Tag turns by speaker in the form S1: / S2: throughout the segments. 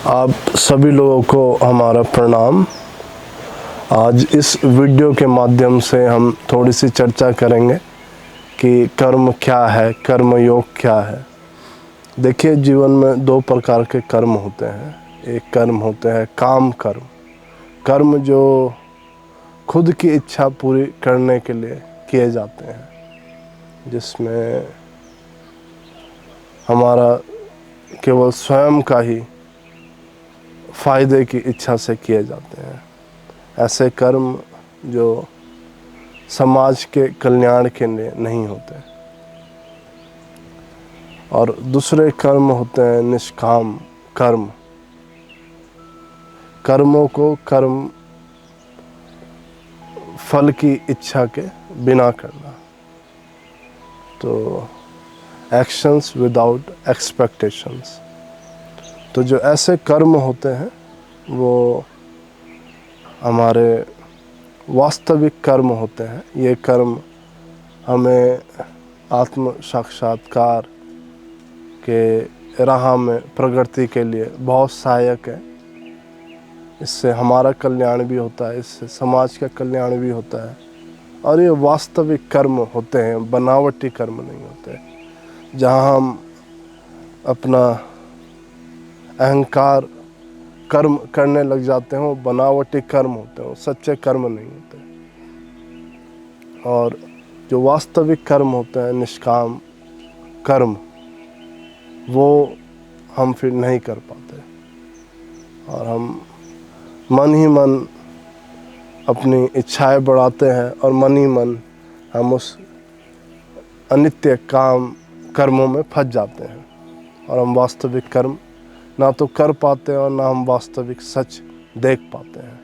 S1: आप सभी लोगों को हमारा प्रणाम। आज इस वीडियो के माध्यम से हम थोड़ी सी चर्चा करेंगे कि कर्म क्या है, कर्म योग क्या है। देखिए, जीवन में दो प्रकार के कर्म होते हैं। एक कर्म होते हैं काम कर्म, कर्म जो खुद की इच्छा पूरी करने के लिए किए जाते हैं, जिसमें हमारा केवल स्वयं का ही फायदे की इच्छा से किए जाते हैं। ऐसे कर्म जो समाज के कल्याण के लिए नहीं होते। और दूसरे कर्म होते हैं निष्काम कर्म। कर्मों को कर्म फल की इच्छा के बिना करना, तो एक्शंस विदाउट एक्सपेक्टेशंस। तो जो ऐसे कर्म होते हैं वो हमारे वास्तविक कर्म होते हैं। ये कर्म हमें आत्म साक्षात्कार के राह में प्रगति के लिए बहुत सहायक है। इससे हमारा कल्याण भी होता है, इससे समाज का कल्याण भी होता है। और ये वास्तविक कर्म होते हैं, बनावटी कर्म नहीं होते। जहाँ हम अपना अहंकार कर्म करने लग जाते हैं, वो बनावटी कर्म होते हैं, वो सच्चे कर्म नहीं होते। और जो वास्तविक कर्म होते हैं, निष्काम कर्म, वो हम फिर नहीं कर पाते। और हम मन ही मन अपनी इच्छाएं बढ़ाते हैं और मन ही मन हम उस अनित्य काम कर्मों में फंस जाते हैं। और हम वास्तविक कर्म ना तो कर पाते हैं और ना हम वास्तविक सच देख पाते हैं।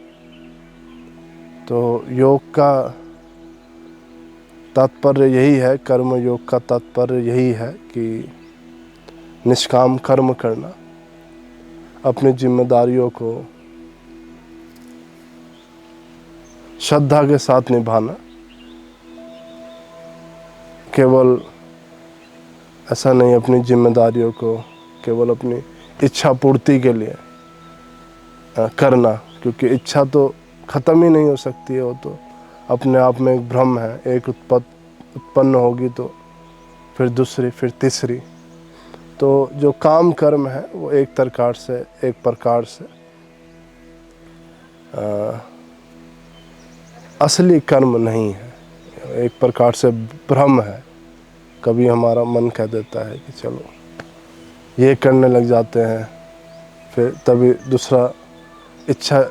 S1: तो योग का तात्पर्य यही है, कर्म योग का तात्पर्य यही है कि निष्काम कर्म करना, अपनी जिम्मेदारियों को श्रद्धा के साथ निभाना। केवल ऐसा नहीं अपनी जिम्मेदारियों को केवल अपनी इच्छा पूर्ति के लिए करना, क्योंकि इच्छा तो ख़त्म ही नहीं हो सकती है। वो तो अपने आप में एक भ्रम है। एक उत्पन्न होगी तो फिर दूसरी, फिर तीसरी। तो जो काम कर्म है वो एक प्रकार से असली कर्म नहीं है, एक प्रकार से भ्रम है। कभी हमारा मन कह देता है कि चलो ये करने लग जाते हैं, फिर तभी दूसरा इच्छा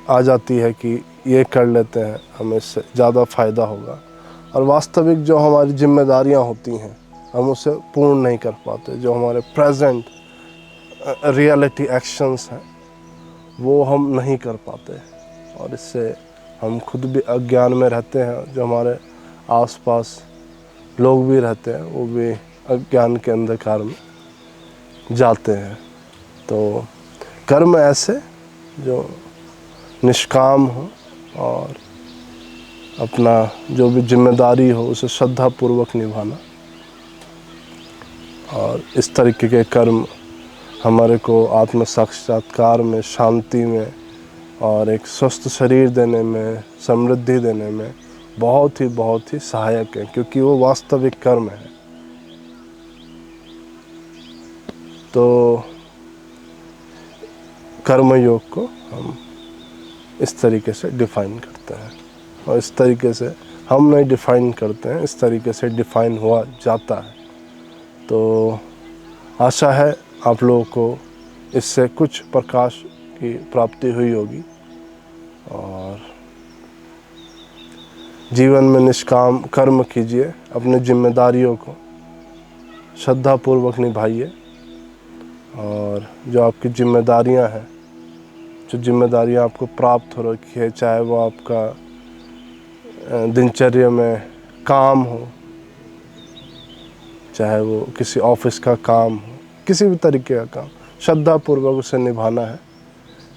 S1: आ जाती है कि ये कर लेते हैं, हमें इससे ज़्यादा फ़ायदा होगा। और वास्तविक जो हमारी जिम्मेदारियां होती हैं, हम उसे पूर्ण नहीं कर पाते। जो हमारे प्रेजेंट रियलिटी एक्शंस हैं, वो हम नहीं कर पाते। और इससे हम खुद भी अज्ञान में रहते हैं। जो हमारे आसपास लोग भी रहते हैं, वो भी अज्ञान के अंधकार में जाते हैं। तो कर्म ऐसे जो निष्काम हो और अपना जो भी जिम्मेदारी हो उसे श्रद्धापूर्वक निभाना। और इस तरीके के कर्म हमारे को आत्म साक्षात्कार में, शांति में और एक स्वस्थ शरीर देने में, समृद्धि देने में बहुत ही सहायक है, क्योंकि वो वास्तविक कर्म है। तो कर्म योग को हम इस तरीके से डिफ़ाइन करते हैं। और इस तरीके से हम नहीं डिफ़ाइन करते हैं, इस तरीके से डिफ़ाइन हुआ जाता है। तो आशा है आप लोगों को इससे कुछ प्रकाश की प्राप्ति हुई होगी। और जीवन में निष्काम कर्म कीजिए, अपनी जिम्मेदारियों को श्रद्धापूर्वक निभाइए। और जो आपकी जिम्मेदारियां हैं, जो जिम्मेदारियां आपको प्राप्त हो रखी है, चाहे वो आपका दिनचर्या में काम हो, चाहे वो किसी ऑफिस का काम हो, किसी भी तरीके का काम, श्रद्धापूर्वक उसे निभाना है।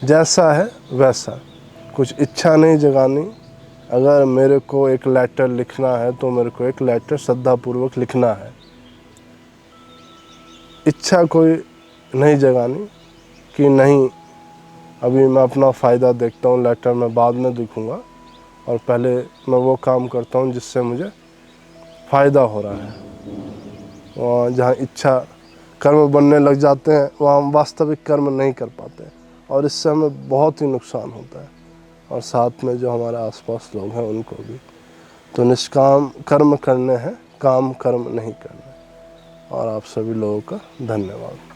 S1: जैसा है वैसा, कुछ इच्छा नहीं जगानी। अगर मेरे को एक लेटर लिखना है तो मेरे को एक लेटर श्रद्धापूर्वक लिखना है। इच्छा कोई नहीं जगानी कि नहीं, अभी मैं अपना फ़ायदा देखता हूँ, लेटर मैं बाद में दिखूँगा, और पहले मैं वो काम करता हूँ जिससे मुझे फ़ायदा हो रहा है। वहाँ जहाँ इच्छा कर्म बनने लग जाते हैं, वहाँ हम वास्तविक कर्म नहीं कर पाते, और इससे हमें बहुत ही नुकसान होता है, और साथ में जो हमारे आसपास लोग हैं उनको भी। तो निष्काम कर्म करने हैं, काम कर्म नहीं करना। और आप सभी लोगों का धन्यवाद।